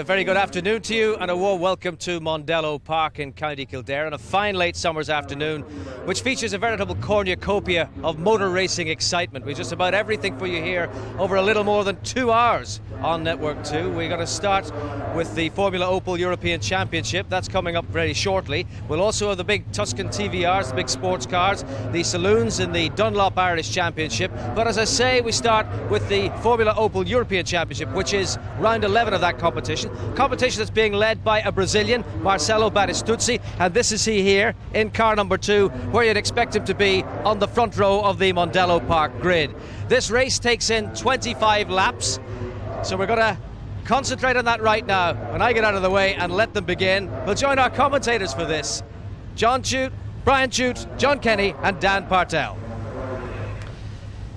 a very good afternoon to you and a warm welcome to Mondello Park in County Kildare on a fine late summer's afternoon, which features a veritable cornucopia of motor racing excitement. We've just about everything for you here over a little more than 2 hours on Network 2. We're going to start with the Formula Opel European Championship. That's coming up very shortly. We'll also have the big Tuscan TVRs, the big sports cars, the saloons in the Dunlop Irish Championship. But as I say, we start with the Formula Opel European Championship, which is round 11 of that competition that's being led by a Brazilian, Marcelo Battistuzzi, and this is he here in car number 2, where you'd expect him to be on the front row of the Mondello Park grid. This race takes in 25 laps, so we're going to concentrate on that right now. When I get out of the way and let them begin, we'll join our commentators for this: John Chute, Brian Chute, John Kenny and Dan Partell.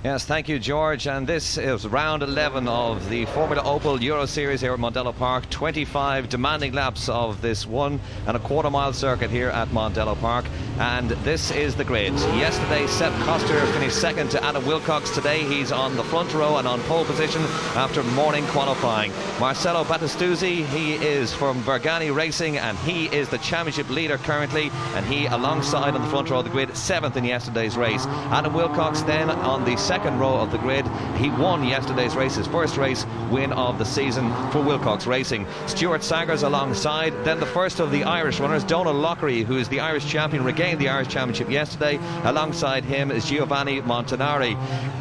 Yes, thank you, George. And this is round 11 of the Formula Opel Euro Series here at Mondello Park. 25 demanding laps of this 1.25 mile circuit here at Mondello Park. And this is the grid. Yesterday, Sepp Koster finished second to Adam Wilcox. Today, he's on the front row and on pole position after morning qualifying. Marcelo Battistuzzi, he is from Vergani Racing, and he is the championship leader currently. And he, alongside on the front row of the grid, 7th in yesterday's race. Adam Wilcox then on the second row of the grid. He won yesterday's race, his first race win of the season for Wilcox Racing. Stuart Saggers alongside. Then the first of the Irish runners, Donal Lockery, who is the Irish champion, regained the Irish Championship yesterday. Alongside him is Giovanni Montanari.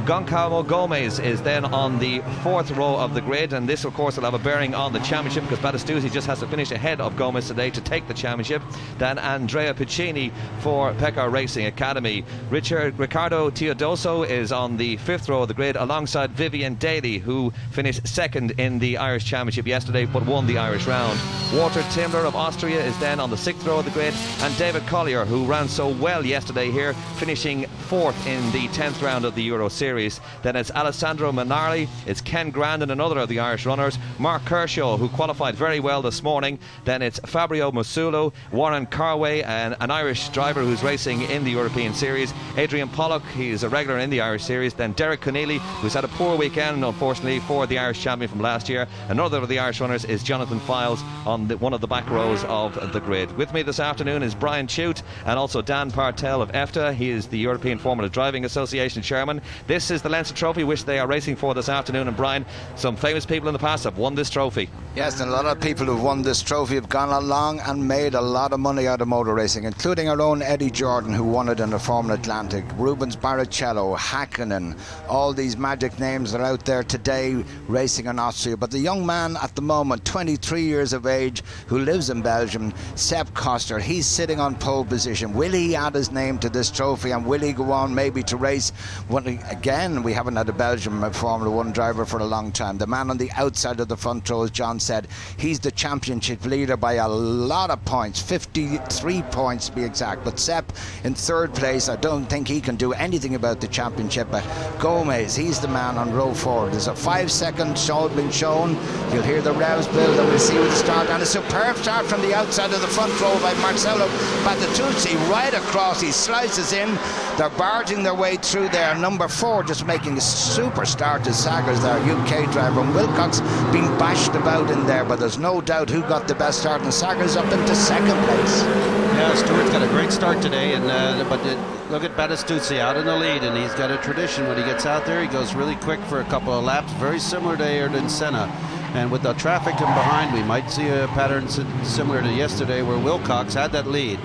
Goncalvo Gomez is then on the fourth row of the grid, and this of course will have a bearing on the championship because Battistuzzi just has to finish ahead of Gomez today to take the championship. Then Andrea Piccini for Peccar Racing Academy. Ricardo Teodoso is on the fifth row of the grid alongside Vivian Daly, who finished second in the Irish Championship yesterday but won the Irish round. Walter Timler of Austria is then on the sixth row of the grid, and David Collier, who ran so well yesterday here, finishing fourth in the 10th round of the Euro Series. Then it's Alessandro Minardi, it's Ken Grandin, another of the Irish runners, Mark Kershaw, who qualified very well this morning. Then it's Fabio Musulo, Warren Carway, and an Irish driver who's racing in the European Series, Adrian Pollock, he's a regular in the Irish Series. Then Derek Conneely, who's had a poor weekend unfortunately for the Irish champion from last year. Another of the Irish runners is Jonathan Files on one of the back rows of the grid. With me this afternoon is Brian Chute and also Dan Partell of EFDA. He is the European Formula Driving Association chairman. This is the Leinster Trophy which they are racing for this afternoon, and Brian, some famous people in the past have won this trophy. Yes, and a lot of people who've won this trophy have gone along and made a lot of money out of motor racing, including our own Eddie Jordan, who won it in the Formula Atlantic, Rubens Barrichello, Hakkinen. All these magic names are out there today racing in Austria. But the young man at the moment, 23 years of age, who lives in Belgium, Sepp Koster, he's sitting on pole position. Will he add his name to this trophy, and will he go on maybe to race? Again, we haven't had a Belgian Formula 1 driver for a long time. The man on the outside of the front row, as John said, he's the championship leader by a lot of points, 53 points to be exact. But Sepp in third place, I don't think he can do anything about the championship. Gomez, he's the man on row 4. There's a 5-second show been shown. You'll hear the revs build and we'll see with the start. And a superb start from the outside of the front row by Marcelo Battistuzzi right across. He slices in. They're barging their way through there. Number 4 just making a super start to Saggers, their UK driver. And Wilcox being bashed about in there, but there's no doubt who got the best start, and Saggers up into second place. Yeah, Stuart's got a great start today, and look at Battistuzzi out in the lead, and he's got a tradition. When he gets out there, he goes really quick for a couple of laps, very similar to Ayrton Senna. And with the traffic in behind, we might see a pattern similar to yesterday where Wilcox had that lead.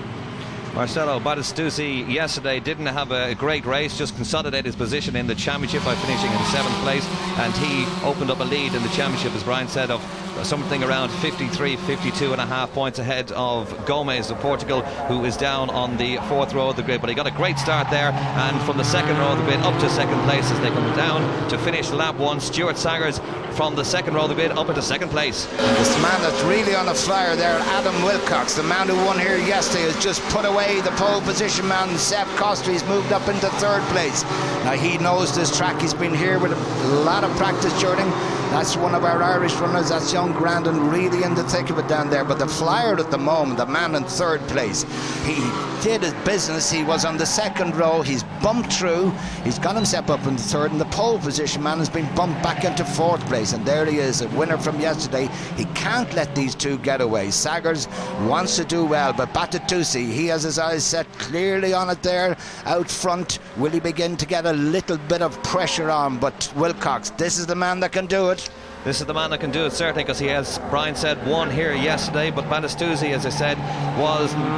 Marcelo Battistuzzi yesterday didn't have a great race, just consolidated his position in the championship by finishing in 7th place, and he opened up a lead in the championship, as Brian said, of something around 52.5 points ahead of Gomez of Portugal, who is down on the 4th row of the grid. But he got a great start there, and from the 2nd row of the grid up to 2nd place as they come down to finish lap 1. Stuart Saggers from the 2nd row of the grid up into 2nd place. This man that's really on a flyer there, Adam Wilcox, the man who won here yesterday, has just put away the pole position man Sepp Koster. He's moved up into 3rd place. Now he knows this track. He's been here with a lot of practice during. That's one of our Irish runners. That's young Grandin, really in the thick of it down there. But the flyer at the moment, the man in third place, he did his business. He was on the second row. He's bumped through. He's got himself up in the third. In the pole position, man has been bumped back into fourth place. And there he is, a winner from yesterday. He can't let these two get away. Saggers wants to do well, but Battistuzzi, he has his eyes set clearly on it there out front. Will he begin to get a little bit of pressure on? But Wilcox, this is the man that can do it. This is the man that can do it, certainly, because he has, Brian said, won here yesterday, but Battistuzzi, as I said,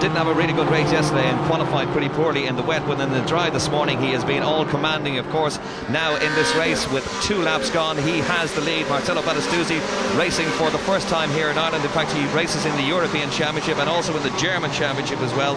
didn't have a really good race yesterday and qualified pretty poorly in the wet, but in the dry this morning he has been all commanding. Of course, now in this race with 2 laps gone, he has the lead. Marcello Battistuzzi racing for the first time here in Ireland. In fact, he races in the European Championship and also in the German Championship as well.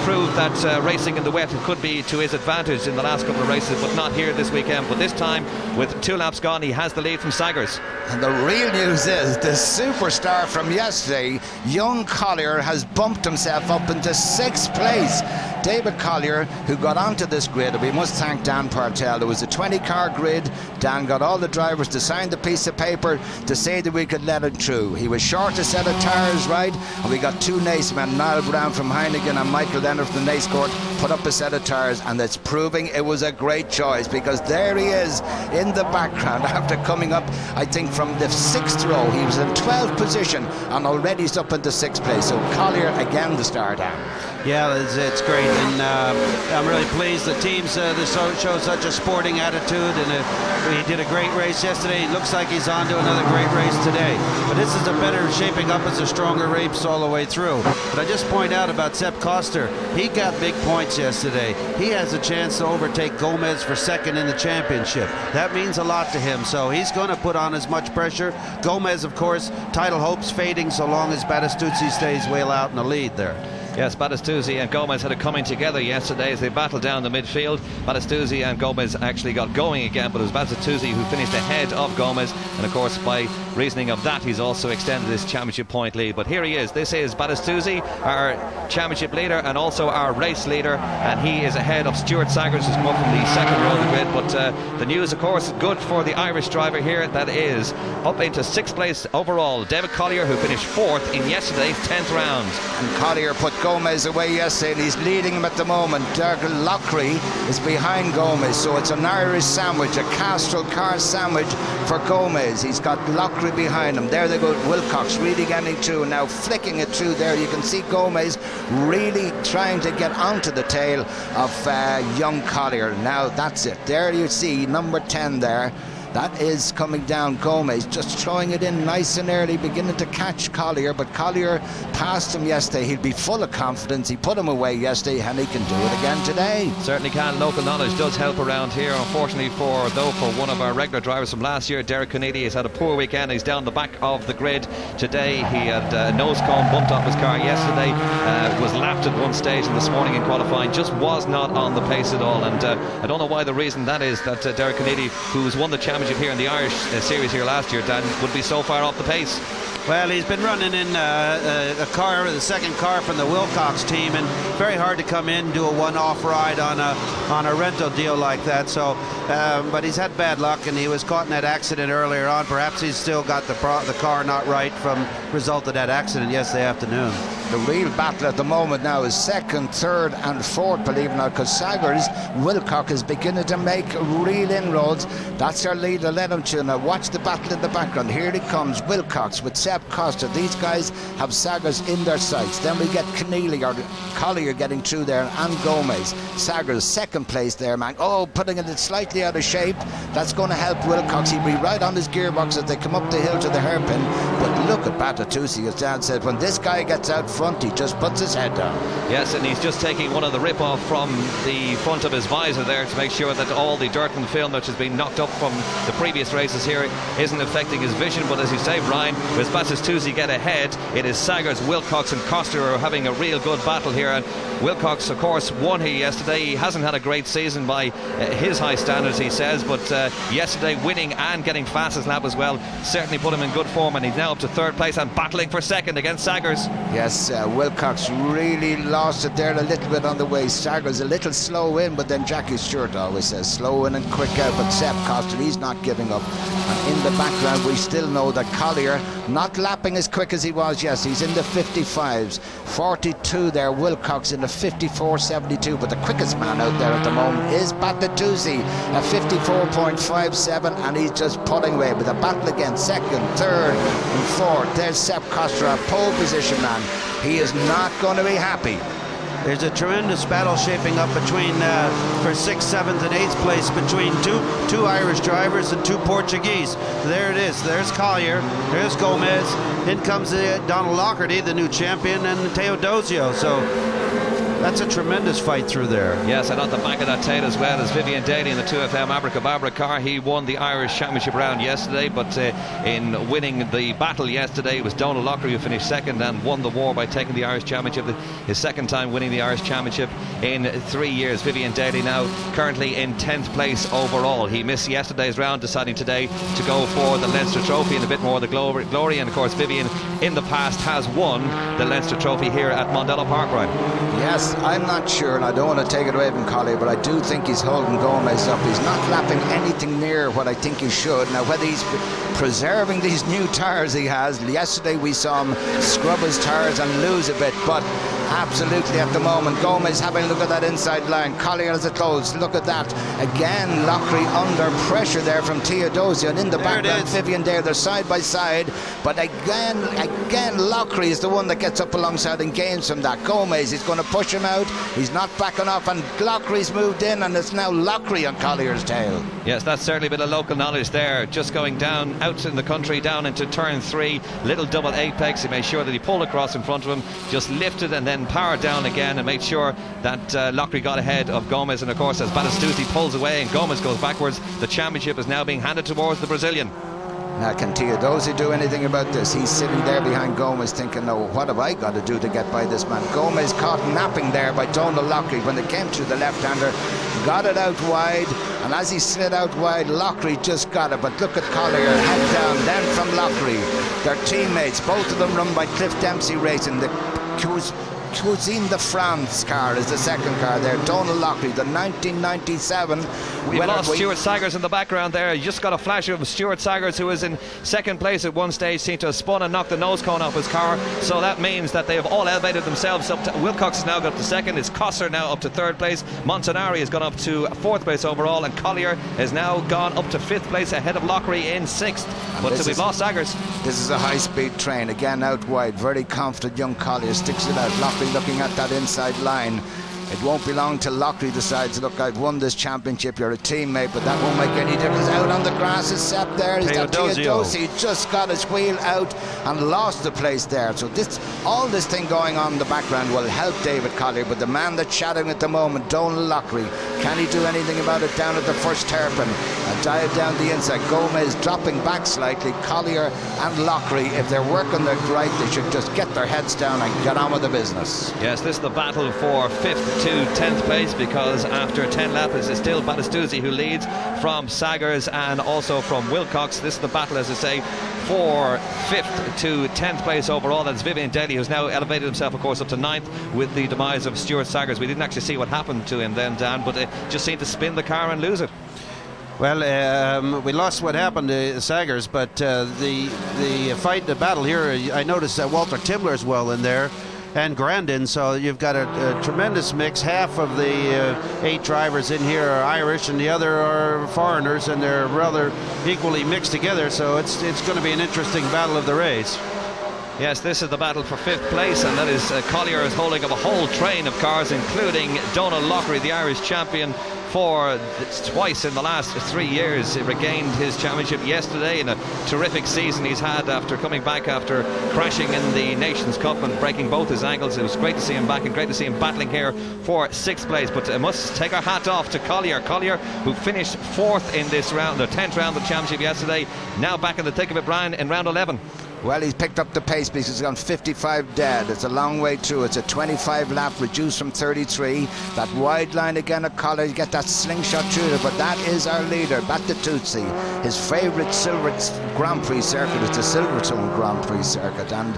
Proved that racing in the wet could be to his advantage in the last couple of races, but not here this weekend. But this time, with 2 laps gone, he has the lead from Saggers. And the real news is the superstar from yesterday, young Collier, has bumped himself up into 6th place. David Collier, who got onto this grid, and we must thank Dan Partel. It was a 20-car grid. Dan got all the drivers to sign the piece of paper to say that we could let him through. He was short a set of tyres, right? And we got 2 Nacemen, Niall Brown from Heineken and Michael Leonard from the Nace Court, put up a set of tyres, and it's proving it was a great choice, because there he is in the background after coming up, I think, from the 6th row. He was in 12th position and already he's up into 6th place. So Collier again the star down. Yeah, it's great, and I'm really pleased the teams show such a sporting attitude, and he did a great race yesterday. It looks like he's on to another great race today. But this is a better, shaping up as a stronger race all the way through. But I just point out about Sepp Koster, he got big points yesterday. He has a chance to overtake Gomez for 2nd in the championship. That means a lot to him, so he's going to put on as much pressure. Gomez, of course, title hopes fading so long as Battistuzzi stays well out in the lead there. Yes, Battistuzzi and Gomez had it coming together yesterday as they battled down the midfield. Battistuzzi and Gomez actually got going again, but it was Battistuzzi who finished ahead of Gomez, and of course by reasoning of that he's also extended his championship point lead. But here he is. This is Battistuzzi, our championship leader and also our race leader, and he is ahead of Stuart Saggers, who's come up from the 2nd row of the grid. But the news, of course, good for the Irish driver here. That is up into 6th place overall, David Collier, who finished 4th in yesterday's 10th round. And Collier put Gomez away yesterday, and he's leading him at the moment. Dergan Lockery is behind Gomez, so it's an Irish sandwich, a Castrol car sandwich for Gomez. He's got Lockery behind him. There they go. Wilcox really getting through, now flicking it through there. You can see Gomez really trying to get onto the tail of young Collier. Now that's it. There you see number 10 there. That is coming down. Gomez just throwing it in nice and early, beginning to catch Collier, but Collier passed him yesterday. He'll be full of confidence. He put him away yesterday, and he can do it again today. Certainly can. Local knowledge does help around here. Unfortunately for one of our regular drivers from last year, Derek Conneely, has had a poor weekend. He's down the back of the grid today. He had a nose cone bumped off his car yesterday, was lapped at one stage, and this morning in qualifying just was not on the pace at all. And I don't know why the reason that is, that Derek Conneely, who's won the championship here in the Irish series here last year, Dan, would be so far off the pace. Well, he's been running in a car, the 2nd car from the Wilcox team, and very hard to come in, do a one-off ride on a rental deal like that. So, but he's had bad luck, and he was caught in that accident earlier on. Perhaps he's still got the car not right from result of that accident yesterday afternoon. The real battle at the moment now is 2nd, 3rd and 4th, believe it or not, because Saggers, Wilcox is beginning to make real inroads. That's their leader, let him to. Now watch the battle in the background. Here it comes, Wilcox with Sepp Koster. These guys have Saggers in their sights. Then we get Keneally or Collier getting through there, and Gomez. Saggers 2nd place there, man. Oh, putting it slightly out of shape. That's going to help Wilcox. He'll be right on his gearbox as they come up the hill to the hairpin. But look at Battistuzzi, as Dan said, when this guy gets out front, he just puts his head down. Yes, and he's just taking one of the rip-off from the front of his visor there to make sure that all the dirt and film which has been knocked up from the previous races here isn't affecting his vision. But as you say, Brian, with Battistuzzi get ahead, it is Saggers, Wilcox and Koster who are having a real good battle here. And Wilcox, of course, won here yesterday. He hasn't had a great season by his high standards, he says, but yesterday winning and getting fastest lap as well certainly put him in good form, and he's now up to 3rd place and battling for 2nd against Saggers. Yes, Yes, Wilcox really lost it there a little bit on the way. Saggers a little slow in, but then Jackie Stewart always says slow in and quick out. But Sepp Costa, he's not giving up. And in the background, we still know that Collier not lapping as quick as he was. Yes, he's in the 55s. 42 there, Wilcox in the 54.72. But the quickest man out there at the moment is Battistuzzi at 54.57, and he's just pulling away. With a battle against second, third, and fourth. There's Sepp Costa, a pole position man. He is not going to be happy. There's a tremendous battle shaping up between for 6th, 7th, and 8th place between two Irish drivers and two Portuguese. There it is. There's Collier. There's Gomez. In comes Donald Lockerty, the new champion, and Teodosio. So that's a tremendous fight through there. Yes, and at the back of that tail as well as Vivian Daly in the 2FM Abracadabra car. He won the Irish Championship round yesterday, but in winning the battle yesterday it was Donald Lockery who finished second and won the war by taking the Irish Championship, his second time winning the Irish Championship in 3 years. Vivian Daly now currently in 10th place overall. He missed yesterday's round, deciding today to go for the Leinster Trophy and a bit more of the glory. And of course Vivian in the past has won the Leinster Trophy here at Mondello Park, Ryan. Yes, I'm not sure, and I don't want to take it away from Collier, but I do think he's holding Gomez up. He's not lapping anything near what I think he should. Now, whether he's preserving these new tyres he has, yesterday we saw him scrub his tyres and lose a bit, but absolutely at the moment, Gomez having a look at that inside line. Collier has it closed. Look at that. Again, Lockery under pressure there from Teodosio, and in the background, Vivian Dale, they're side by side, but again, Lockery is the one that gets up alongside and gains from that. Gomez is going to push him out. He's not backing off, and Lockery's moved in, and it's now Lockery on Collier's tail. Yes, that's certainly a bit of local knowledge there. Just going down out in the country, down into turn 3, little double apex. He made sure that he pulled across in front of him, just lifted and then powered down again and made sure that Lockery got ahead of Gomez. And of course, as Battistuzzi pulls away and Gomez goes backwards, the championship is now being handed towards the Brazilian. Now, can Teodosio do anything about this? He's sitting there behind Gomez thinking, no, what have I got to do to get by this man? Gomez caught napping there by Donald Lockery when they came through the left-hander, got it out wide, and as he slid out wide, Lockery just got it. But look at Collier, head down, then from Lockery. Their teammates, both of them run by Cliff Dempsey Racing. The Cuisine de France car is the second car there. Donald Lockery, the 1997 We've lost Stuart Saggers in the background there. You just got a flash of Stuart Saggers, who was in second place at one stage, seemed to have spun and knocked the nose cone off his car. So that means that they have all elevated themselves up to, Wilcox has now got up to second, it's Kosser now up to third place, Montanari has gone up to fourth place overall, and Collier has now gone up to fifth place ahead of Lockery in sixth. But we've lost Saggers. This is a high-speed train, again out wide, very confident young Collier sticks it out. Lockery looking at that inside line. It won't be long till Lockery decides, look, I've won this championship, you're a teammate, but that won't make any difference. Out on the grass is Sepp there. Teodosio just got his wheel out and lost the place there. So all this thing going on in the background will help David Collier, but the man that's shadowing at the moment, Donald Lockery, can he do anything about it down at the first hairpin? A dive down the inside. Gomez dropping back slightly. Collier and Lockery, if they're working their right, they should just get their heads down and get on with the business. Yes, this is the battle for 5th to 10th place, because after 10 laps it's still Battistuzzi who leads from Saggers and also from Wilcox. This is the battle, as I say, for 5th to 10th place overall. That's Vivian Daly, who's now elevated himself, of course, up to 9th with the demise of Stuart Saggers. We didn't actually see what happened to him then, Dan, but it just seemed to spin the car and lose it. Well, we lost what happened to Saggers, but the fight, the battle here, I noticed that Walter Timbler as well in there, and Grandin, so you've got a tremendous mix. Half of the 8 drivers in here are Irish and the other are foreigners, and they're rather equally mixed together, so it's going to be an interesting battle of the race. Yes, this is the battle for 5th place, and that is Collier is holding up a whole train of cars, including Donald Lockery, the Irish champion for twice in the last 3 years. He regained his championship yesterday in a terrific season he's had after coming back after crashing in the Nations Cup and breaking both his ankles. It was great to see him back and great to see him battling here for 6th place. But I must take our hat off to Collier, who finished 4th in this round, the 10th round of the championship yesterday, now back in the thick of it, Brian, in round 11. Well, he's picked up the pace because he's gone 55 dead. It's a long way through. It's a 25 lap reduced from 33. That wide line again at Collar, you get that slingshot through there, but that is our leader, Battistuzzi. His favourite silver Grand Prix circuit is the Silverstone Grand Prix circuit, and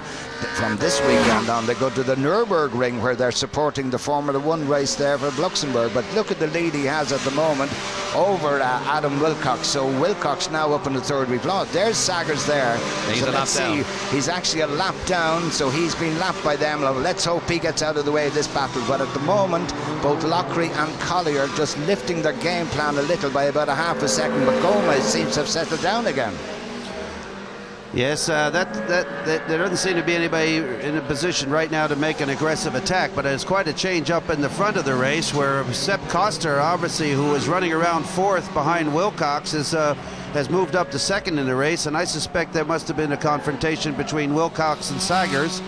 from this weekend on they go to the Nürburgring where they're supporting the Formula 1 race there for Luxembourg. But look at the lead he has at the moment over Adam Wilcox. So Wilcox now up in the third. We've lost. There's Saggers there. He's so a lap down. He's actually a lap down, so he's been lapped by them. Let's hope he gets out of the way of this battle. But at the moment, both Lockery and Collier just lifting their game plan a little by about a half a second. But Gomez seems to have settled down again. Yes, there doesn't seem to be anybody in a position right now to make an aggressive attack, but there's quite a change up in the front of the race where Sepp Koster, obviously, who was running around fourth behind Wilcox, has moved up to second in the race, and I suspect there must have been a confrontation between Wilcox and Saggers,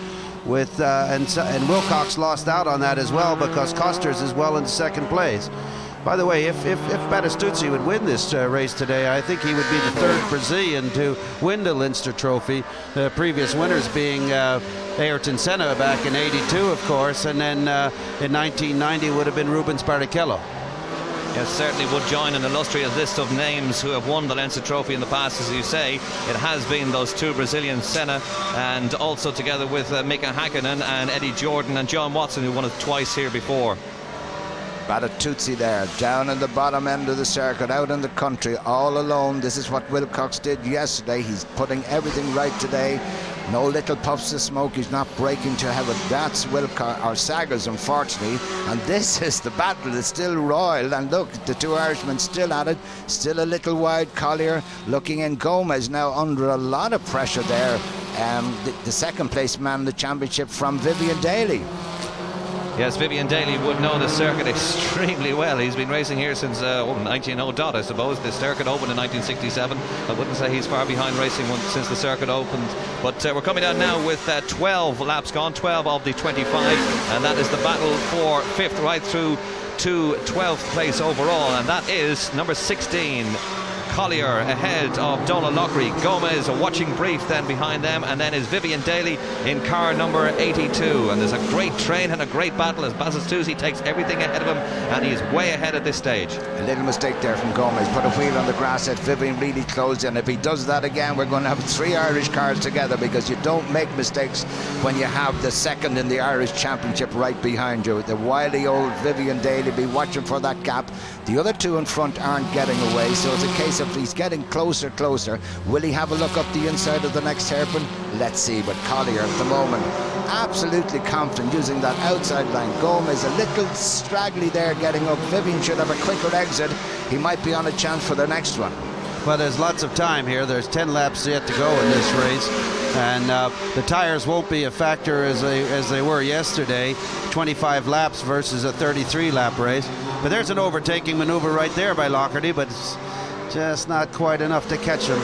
and Wilcox lost out on that as well because Koster's is well into second place. By the way, if Battistuzzi would win this race today, I think he would be the third Brazilian to win the Leinster Trophy. The previous winners being Ayrton Senna back in '82, of course, and then in 1990 would have been Rubens Barrichello. Yes, certainly would join an illustrious list of names who have won the Leinster Trophy in the past. As you say, it has been those two Brazilians, Senna, and also together with Mika Hakkinen and Eddie Jordan and John Watson, who won it twice here before. Battistuzzi there, down in the bottom end of the circuit, out in the country, all alone. This is what Wilcox did yesterday. He's putting everything right today. No little puffs of smoke. He's not breaking to heaven. That's Wilcox, or Saggers, unfortunately. And this is the battle. It's still royal. And look, the two Irishmen still at it. Still a little wide. Collier looking in. Gomez now under a lot of pressure there. The second place man in the championship from Vivian Daly. Yes, Vivian Daly would know the circuit extremely well. He's been racing here since 1900, I suppose. The circuit opened in 1967. I wouldn't say he's far behind racing since the circuit opened. But we're coming down now with 12 laps gone, 12 of the 25, and that is the battle for fifth right through to 12th place overall, and that is number 16. Collier ahead of Donald Lockery. Gomez a watching brief then behind them, and then is Vivian Daly in car number 82. And there's a great train and a great battle as Battistuzzi takes everything ahead of him, and he is way ahead at this stage. A little mistake there from Gomez. Put a wheel on the grass at Vivian, really closed in. If he does that again, we're going to have three Irish cars together, because you don't make mistakes when you have the second in the Irish Championship right behind you. The wily old Vivian Daly be watching for that gap. The other two in front aren't getting away, so it's a case of he's getting closer. Will he have a look up the inside of the next hairpin? Let's see. But Collier at the moment absolutely confident using that outside line. Gomez a little straggly there getting up. Vivian should have a quicker exit. He might be on a chance for the next one. Well, there's lots of time here. There's 10 laps yet to go in this race, and the tires won't be a factor as they were yesterday. 25 laps versus a 33 lap race. But there's an overtaking maneuver right there by Lockerty, but it's just not quite enough to catch him.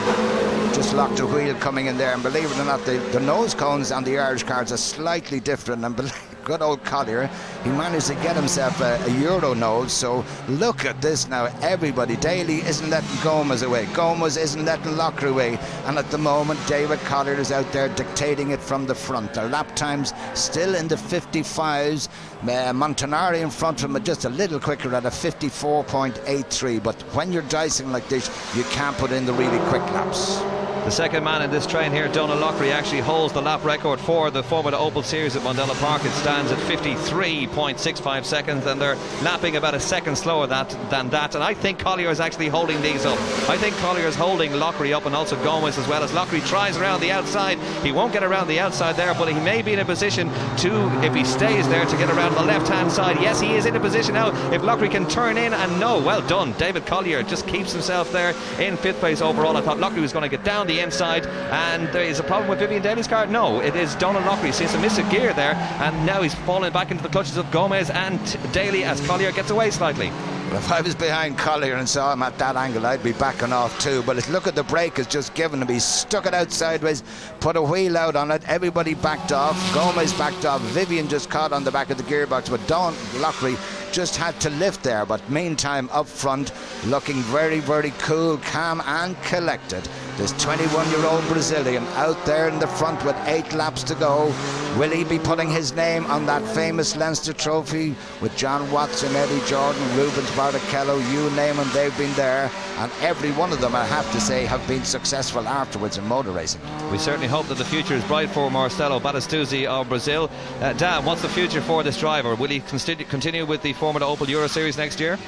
Just locked a wheel coming in there, and believe it or not, the nose cones on the Irish cars are slightly different, and good old Collier, he managed to get himself a Euro nose. So look at this now, everybody. Daly isn't letting Gomez away, Gomez isn't letting Locker away, and at the moment David Collier is out there dictating it from the front. Their lap times still in the 55s. Montanari in front of him just a little quicker at a 54.83, but when you're dicing like this, you can't put in the really quick laps. The second man in this train here, Donald Lockery, actually holds the lap record for the Formula Opel Series at Mondello Park. It stands at 53.65 seconds, and they're lapping about a second slower than that. And I think Collier is actually holding these up. I think Collier is holding Lockery up, and also Gomez as well, as Lockery tries around the outside. He won't get around the outside there, but he may be in a position to, if he stays there, to get around the left-hand side. Yes, he is in a position now. If Lockery can turn in, and no, well done. David Collier just keeps himself there in fifth place overall. I thought Lockery was going to get down the inside, and there is a problem with Vivian Daly's car. No, it is Donald Lockery. Seems to miss a gear there, and now he's falling back into the clutches of Gomez and Daly as Collier gets away slightly. Well, if I was behind Collier and saw him at that angle, I'd be backing off too. But look at the brake has just given him. He stuck it out sideways, put a wheel out on it. Everybody backed off. Gomez backed off. Vivian just caught on the back of the gearbox, but Donald Lockery just had to lift there. But meantime, up front, looking very, very cool, calm and collected. This 21-year-old Brazilian out there in the front with 8 laps to go. Will he be putting his name on that famous Leinster Trophy with John Watson, Eddie Jordan, Rubens Barrichello, you name them, they've been there, and every one of them, I have to say, have been successful afterwards in motor racing. We certainly hope that the future is bright for Marcelo Battistuzzi of Brazil. Dan, what's the future for this driver? Will he continue with the Formula Opel Euro Series next year?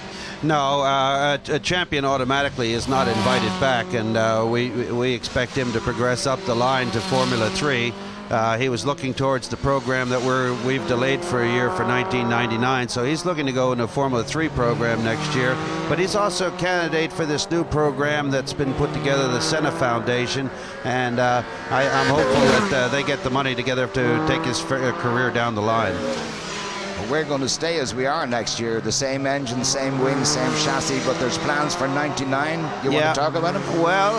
No, a champion automatically is not invited back, and we expect him to progress up the line to Formula 3. He was looking towards the program that we've delayed for a year for 1999, so he's looking to go in a Formula 3 program next year. But he's also a candidate for this new program that's been put together, the Senna Foundation, and I'm hopeful that they get the money together to take his career down the line. We're going to stay as we are next year. The same engine, same wings, same chassis, but there's plans for 99. You want to talk about them? Well,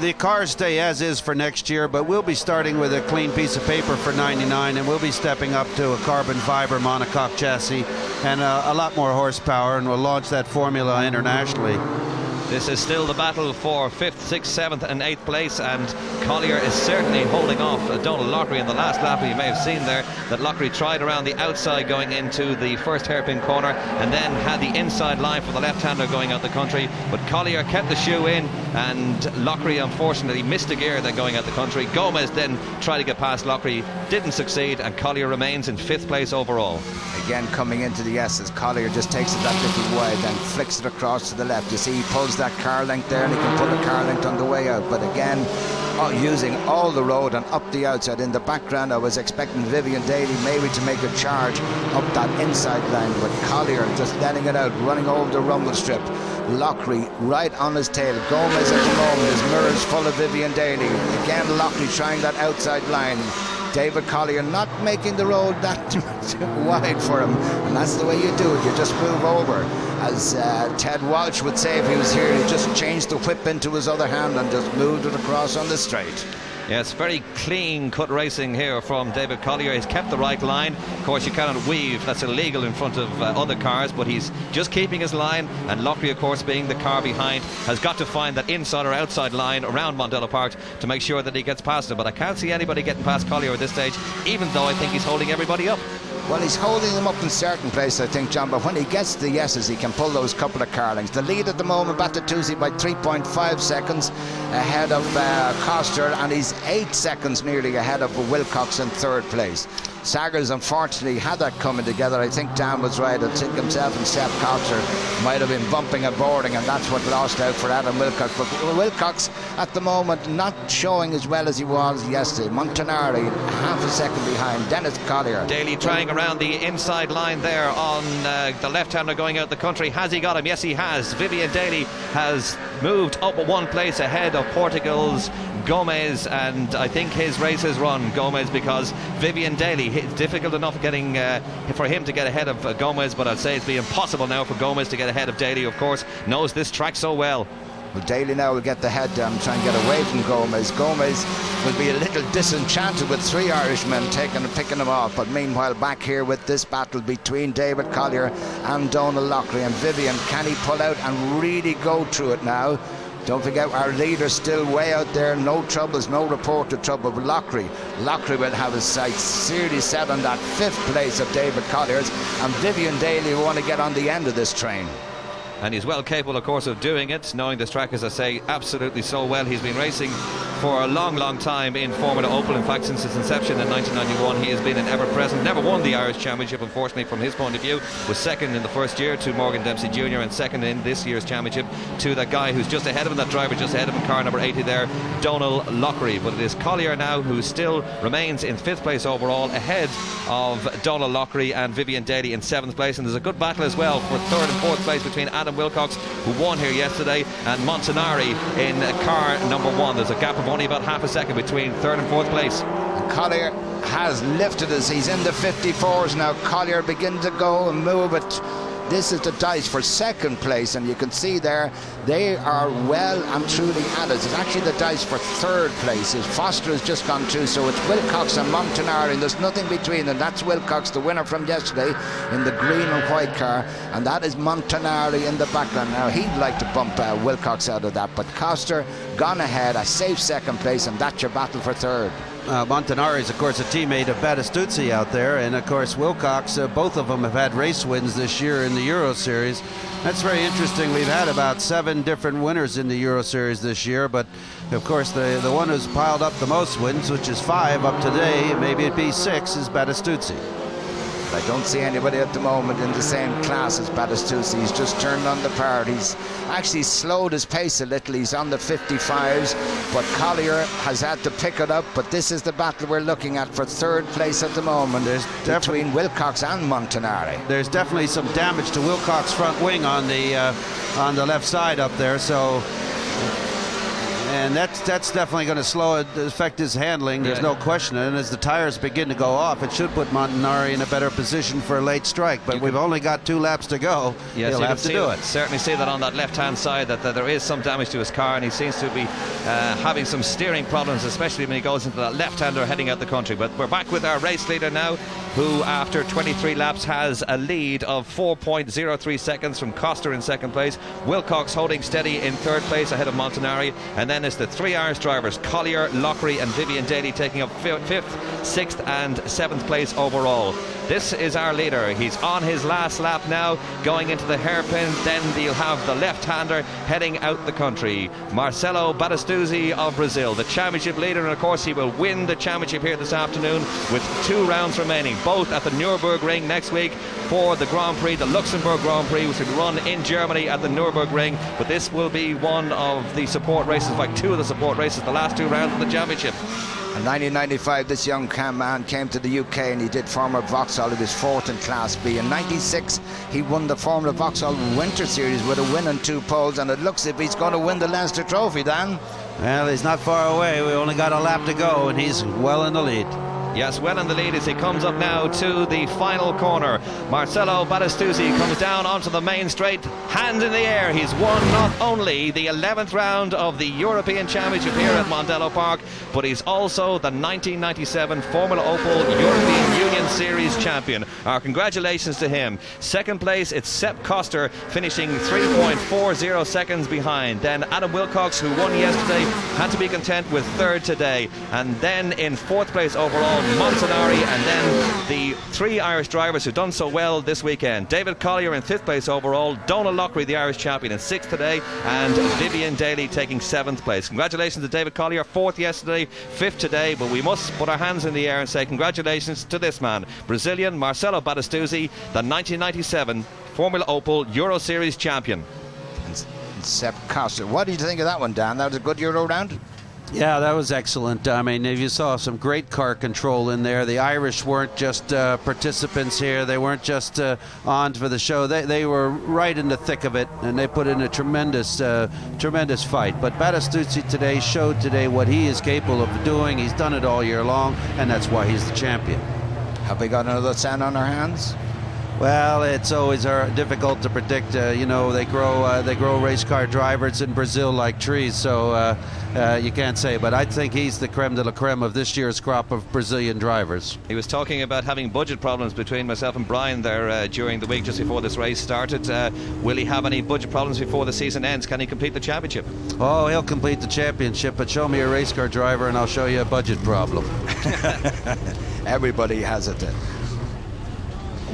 the cars stay as is for next year, but we'll be starting with a clean piece of paper for 99, and we'll be stepping up to a carbon fiber monocoque chassis and a lot more horsepower, and we'll launch that formula internationally. This is still the battle for 5th, 6th, 7th and 8th place, and Collier is certainly holding off Donald Lockery in the last lap. You may have seen there that Lockery tried around the outside going into the first hairpin corner and then had the inside line for the left-hander going out the country, but Collier kept the shoe in, and Lockery unfortunately missed a gear then going out the country. Gomez then tried to get past Lockery, didn't succeed, and Collier remains in 5th place overall. Again, coming into the S's, Collier just takes it that little wide, then flicks it across to the left. You see, he pulls that car length there, and he can pull the car length on the way out. But again, using all the road and up the outside. In the background, I was expecting Vivian Daly maybe to make a charge up that inside line, but Collier just letting it out, running over the rumble strip. Lockery right on his tail. Gomez at the moment, his mirrors full of Vivian Daly. Again, Lockery trying that outside line. David Collier not making the road that wide for him, and that's the way you do it. You just move over. As Ted Walsh would say if he was here, he just changed the whip into his other hand and just moved it across on the straight. Yes, very clean cut racing here from David Collier. He's kept the right line. Of course, you cannot weave, that's illegal in front of other cars, but he's just keeping his line, and Lockery, of course, being the car behind, has got to find that inside or outside line around Mondello Park to make sure that he gets past him. But I can't see anybody getting past Collier at this stage, even though I think he's holding everybody up. Well, he's holding them up in certain places, I think, John, but when he gets the yeses, he can pull those couple of carlings. The lead at the moment, Battistuzzi by 3.5 seconds ahead of Coster, and he's 8 seconds nearly ahead of Wilcox in 3rd place. Saggers unfortunately had that coming together. I think Dan was right. I think himself and Sepp Coster might have been bumping and boarding, and that's what lost out for Adam Wilcox. But Wilcox at the moment not showing as well as he was yesterday. Montanari half a second behind. Dennis Collier. Daly trying around the inside line there on the left-hander going out the country. Has he got him? Yes, he has. Vivian Daly has moved up 1 place ahead of Portugal's Gomez, and I think his race has run, Gomez, because Vivian Daly, it's difficult enough getting for him to get ahead of Gomez, but I'd say it's be impossible now for Gomez to get ahead of Daly. Of course, knows this track so well. Well, Daly now will get the head down, try and get away from Gomez. Gomez will be a little disenchanted with 3 Irishmen picking him off. But meanwhile, back here with this battle between David Collier and Donald Lockery, and Vivian, can he pull out and really go through it now? Don't forget, our leader's still way out there. No troubles, no report of trouble. But Lockery will have his sights seriously set on that 5th place of David Collier's, and Vivian Daly will want to get on the end of this train. And he's well capable, of course, of doing it, knowing this track, as I say, absolutely so well. He's been racing for a long, long time in Formula Opel. In fact, since its inception in 1991, he has been an ever-present. Never won the Irish Championship, unfortunately, from his point of view. Was second in the first year to Morgan Dempsey Jr. and second in this year's championship to that guy who's just ahead of him, that driver just ahead of him, car number 80 there, Donald Lockery. But it is Collier now who still remains in 5th place overall, ahead of Donald Lockery and Vivian Daly in 7th place. And there's a good battle as well for 3rd and 4th place between Adam Wilcox, who won here yesterday, and Montanari in car number 1. There's a gap of only about half a second between 3rd and 4th place. And Collier has lifted us. He's in the 54s now. Collier begin to go and move it. This is the dice for 2nd place, and you can see there they are well and truly at it. It's actually the dice for 3rd place. Foster has just gone through, so it's Wilcox and Montanari, and there's nothing between them. That's Wilcox, the winner from yesterday, in the green and white car, and that is Montanari in the background. Now he'd like to bump Wilcox out of that, but Coster gone ahead, a safe second place, and that's your battle for third. Montanari is, of course, a teammate of Battistuzzi out there, and of course Wilcox. Both of them have had race wins this year in the Euro Series. That's very interesting. We've had about 7 different winners in the Euro Series this year, but of course the one who's piled up the most wins, which is 5 up today, maybe it'd be 6, is Battistuzzi. I don't see anybody at the moment in the same class as Battistuzzi. He's just turned on the part. He's actually slowed his pace a little. He's on the 55s, but Collier has had to pick it up. But this is the battle we're looking at for third place at the moment. There's between Wilcox and Montanari. There's definitely some damage to Wilcox's front wing on the left side up there. So. And that's definitely going to affect his handling. There's no question. And as the tires begin to go off, it should put Montanari in a better position for a late strike. But we've only got 2 laps to go. Yes, he'll have to do it. Certainly see that on that left-hand side, that there is some damage to his car, and he seems to be having some steering problems, especially when he goes into that left-hander heading out the country. But we're back with our race leader now, who after 23 laps has a lead of 4.03 seconds from Coster in second place. Wilcox holding steady in third place ahead of Montanari, and then it's the 3 Irish drivers, Collier, Lockery and Vivian Daly, taking up 5th, 6th and 7th place overall. This is our leader. He's on his last lap now, going into the hairpin. Then you'll have the left-hander heading out the country, Marcelo Battistuzzi of Brazil, the championship leader, and of course he will win the championship here this afternoon with 2 rounds remaining, both at the Nürburgring next week for the Grand Prix, the Luxembourg Grand Prix, which will be run in Germany at the Nürburgring. But this will be one of the support races, like 2 of the support races, the last 2 rounds of the championship. In 1995, this young man came to the UK and he did Formula Vauxhall. He was 4th in Class B. In 96, he won the Formula Vauxhall Winter Series with a win and 2 poles, and it looks as if he's going to win the Leinster Trophy, Dan. Well, he's not far away. We only got a lap to go, and he's well in the lead. Yes, well in the lead as he comes up now to the final corner. Marcelo Battistuzzi comes down onto the main straight, hand in the air. He's won not only the 11th round of the European Championship here at Mondello Park, but he's also the 1997 Formula Opel European Union Series champion. Our congratulations to him. Second place, it's Sepp Coster, finishing 3.40 seconds behind. Then Adam Wilcox, who won yesterday, had to be content with 3rd today. And then in 4th place overall, Montanari, and then the 3 Irish drivers who've done so well this weekend. David Collier in 5th place overall, Donal Lockery, the Irish champion, in 6th today, and Vivian Daly taking 7th place. Congratulations to David Collier, 4th yesterday, 5th today, but we must put our hands in the air and say congratulations to this man, Brazilian Marcelo Battistuzzi, the 1997 Formula Opel Euro Series champion. And Sepp Coster. What did you think of that one, Dan? That was a good Euro round? Yeah, that was excellent. I mean, you saw some great car control in there. The Irish weren't just participants here. They weren't just on for the show. They were right in the thick of it, and they put in a tremendous fight. But Battistuzzi showed today what he is capable of doing. He's done it all year long, and that's why he's the champion. Have we got another 10 on our hands? Well, it's always difficult to predict. You know, they grow race car drivers in Brazil like trees, so you can't say. But I think he's the creme de la creme of this year's crop of Brazilian drivers. He was talking about having budget problems between myself and Brian there during the week just before this race started. Will he have any budget problems before the season ends? Can he complete the championship? Oh, he'll complete the championship, but show me a race car driver and I'll show you a budget problem. Everybody has it.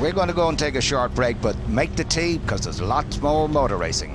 We're going to go and take a short break, but make the tea because there's lots more motor racing.